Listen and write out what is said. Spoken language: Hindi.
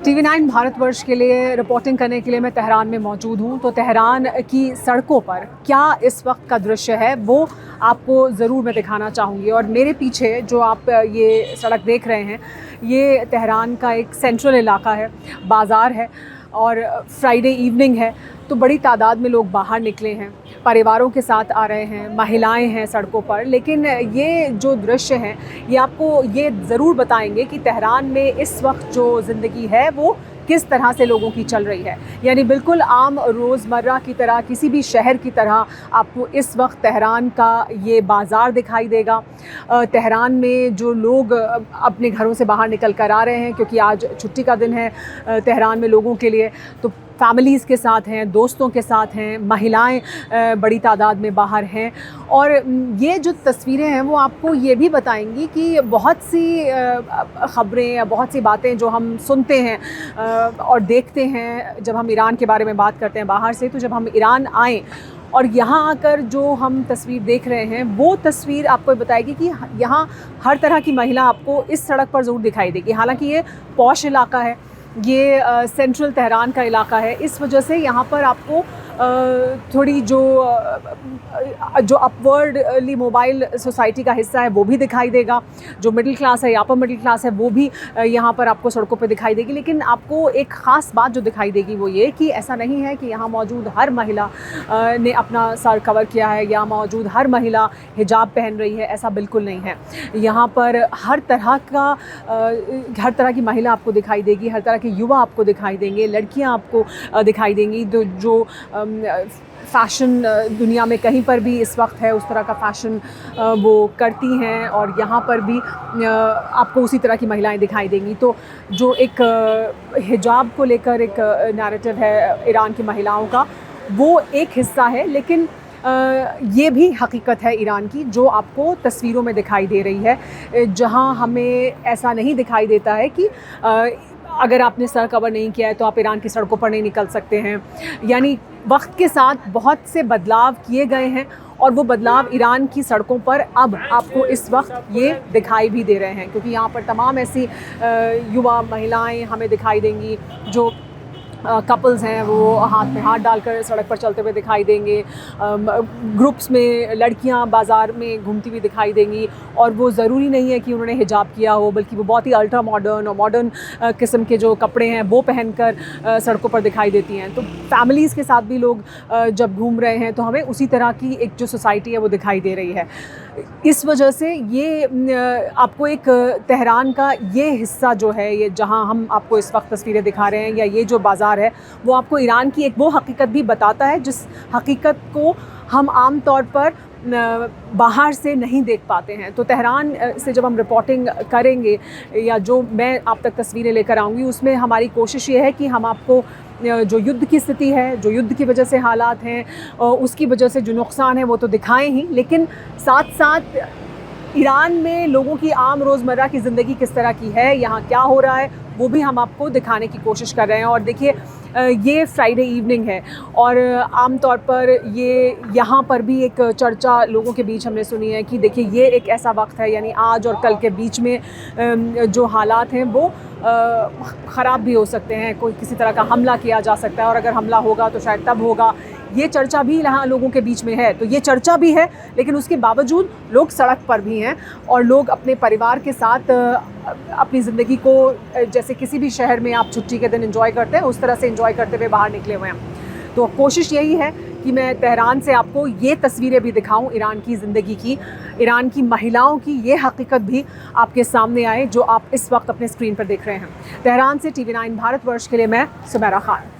TV9 भारतवर्ष के लिए रिपोर्टिंग करने के लिए मैं तेहरान में मौजूद हूँ। तो तेहरान की सड़कों पर क्या इस वक्त का दृश्य है वो आपको ज़रूर मैं दिखाना चाहूँगी। और मेरे पीछे जो आप ये सड़क देख रहे हैं, ये तेहरान का एक सेंट्रल इलाका है, बाज़ार है और फ्राइडे इवनिंग है, तो बड़ी तादाद में लोग बाहर निकले हैं, परिवारों के साथ आ रहे हैं, महिलाएं हैं सड़कों पर। लेकिन ये जो दृश्य हैं ये आपको ये ज़रूर बताएंगे कि तेहरान में इस वक्त जो ज़िंदगी है वो किस तरह से लोगों की चल रही है। यानी बिल्कुल आम रोज़मर्रा की तरह, किसी भी शहर की तरह आपको इस वक्त तेहरान का ये बाज़ार दिखाई देगा। तेहरान में जो लोग अपने घरों से बाहर निकल कर आ रहे हैं, क्योंकि आज छुट्टी का दिन है तेहरान में लोगों के लिए, तो फैमिलीज़ के साथ हैं, दोस्तों के साथ हैं, महिलाएं बड़ी तादाद में बाहर हैं। और ये जो तस्वीरें हैं वो आपको ये भी बताएंगी कि बहुत सी ख़बरें या बहुत सी बातें जो हम सुनते हैं और देखते हैं जब हम ईरान के बारे में बात करते हैं बाहर से, तो जब हम ईरान आएँ और यहाँ आकर जो हम तस्वीर देख रहे हैं वो तस्वीर आपको बताएगी कि यहाँ हर तरह की महिला आपको इस सड़क पर ज़रूर दिखाई देगी। हालांकि ये पॉश इलाका है, ये सेंट्रल तेहरान का इलाका है, इस वजह से यहाँ पर आपको थोड़ी जो अपवर्डली मोबाइल सोसाइटी का हिस्सा है वो भी दिखाई देगा। जो मिडिल क्लास है या अपर मिडिल क्लास है वो भी यहाँ पर आपको सड़कों पे दिखाई देगी। लेकिन आपको एक ख़ास बात जो दिखाई देगी वो ये कि ऐसा नहीं है कि यहाँ मौजूद हर महिला ने अपना सर कवर किया है या मौजूद हर महिला हिजाब पहन रही है, ऐसा बिल्कुल नहीं है। यहाँ पर हर तरह की महिला आपको दिखाई देगी, हर तरह के युवा आपको दिखाई देंगे, लड़कियाँ आपको दिखाई देंगी। जो फ़ैशन दुनिया में कहीं पर भी इस वक्त है उस तरह का फ़ैशन वो करती हैं, और यहाँ पर भी आपको उसी तरह की महिलाएं दिखाई देंगी। तो जो एक हिजाब को लेकर एक नैरेटिव है ईरान की महिलाओं का, वो एक हिस्सा है, लेकिन ये भी हकीकत है ईरान की जो आपको तस्वीरों में दिखाई दे रही है, जहाँ हमें ऐसा नहीं दिखाई देता है कि अगर आपने सर कवर नहीं किया है तो आप ईरान की सड़कों पर नहीं निकल सकते हैं। यानी वक्त के साथ बहुत से बदलाव किए गए हैं और वो बदलाव ईरान की सड़कों पर अब आपको इस वक्त ये दिखाई भी दे रहे हैं, क्योंकि यहाँ पर तमाम ऐसी युवा महिलाएं हमें दिखाई देंगी जो कपल्स हैं, वो हाथ में हाथ डालकर सड़क पर चलते हुए दिखाई देंगे। ग्रुप्स में लड़कियां बाज़ार में घूमती हुई दिखाई देंगी, और वो ज़रूरी नहीं है कि उन्होंने हिजाब किया हो, बल्कि वो बहुत ही अल्ट्रा मॉडर्न और मॉडर्न किस्म के जो कपड़े हैं वो पहनकर सड़कों पर दिखाई देती हैं। तो फैमिलीज़ के साथ भी लोग जब घूम रहे हैं तो हमें उसी तरह की एक जो सोसाइटी है वो दिखाई दे रही है। इस वजह से ये आपको एक तेहरान का ये हिस्सा जो है, ये जहाँ हम आपको इस वक्त तस्वीरें दिखा रहे हैं, या ये जो बाज़ार है, वो आपको ईरान की एक वो हकीकत भी बताता है जिस हकीकत को हम आम तौर पर बाहर से नहीं देख पाते हैं। तो तेहरान से जब हम रिपोर्टिंग करेंगे या जो मैं आप तक तस्वीरें लेकर आऊँगी, उसमें हमारी कोशिश ये है कि हम आपको जो युद्ध की स्थिति है, जो युद्ध की वजह से हालात हैं, उसकी वजह से जो नुकसान है वो तो दिखाएं ही, लेकिन साथ साथ ईरान में लोगों की आम रोज़मर्रा की ज़िंदगी किस तरह की है, यहाँ क्या हो रहा है, वो भी हम आपको दिखाने की कोशिश कर रहे हैं। और देखिए, ये फ्राइडे इवनिंग है और आम तौर पर ये यहाँ पर भी एक चर्चा लोगों के बीच हमने सुनी है कि देखिए ये एक ऐसा वक्त है, यानी आज और कल के बीच में जो हालात हैं वो ख़राब भी हो सकते हैं, कोई किसी तरह का हमला किया जा सकता है, और अगर हमला होगा तो शायद तब होगा। ये चर्चा भी यहाँ लोगों के बीच में है। तो ये चर्चा भी है, लेकिन उसके बावजूद लोग सड़क पर भी हैं और लोग अपने परिवार के साथ अपनी ज़िंदगी को जैसे किसी भी शहर में आप छुट्टी के दिन एंजॉय करते हैं उस तरह से एंजॉय करते हुए बाहर निकले हुए हैं। तो कोशिश यही है कि मैं तेहरान से आपको ये तस्वीरें भी दिखाऊं ईरान की ज़िंदगी की, ईरान की महिलाओं की ये हकीकत भी आपके सामने आए जो आप इस वक्त अपने स्क्रीन पर देख रहे हैं। तेहरान से TV9 भारतवर्ष के लिए मैं सुमेरा खान।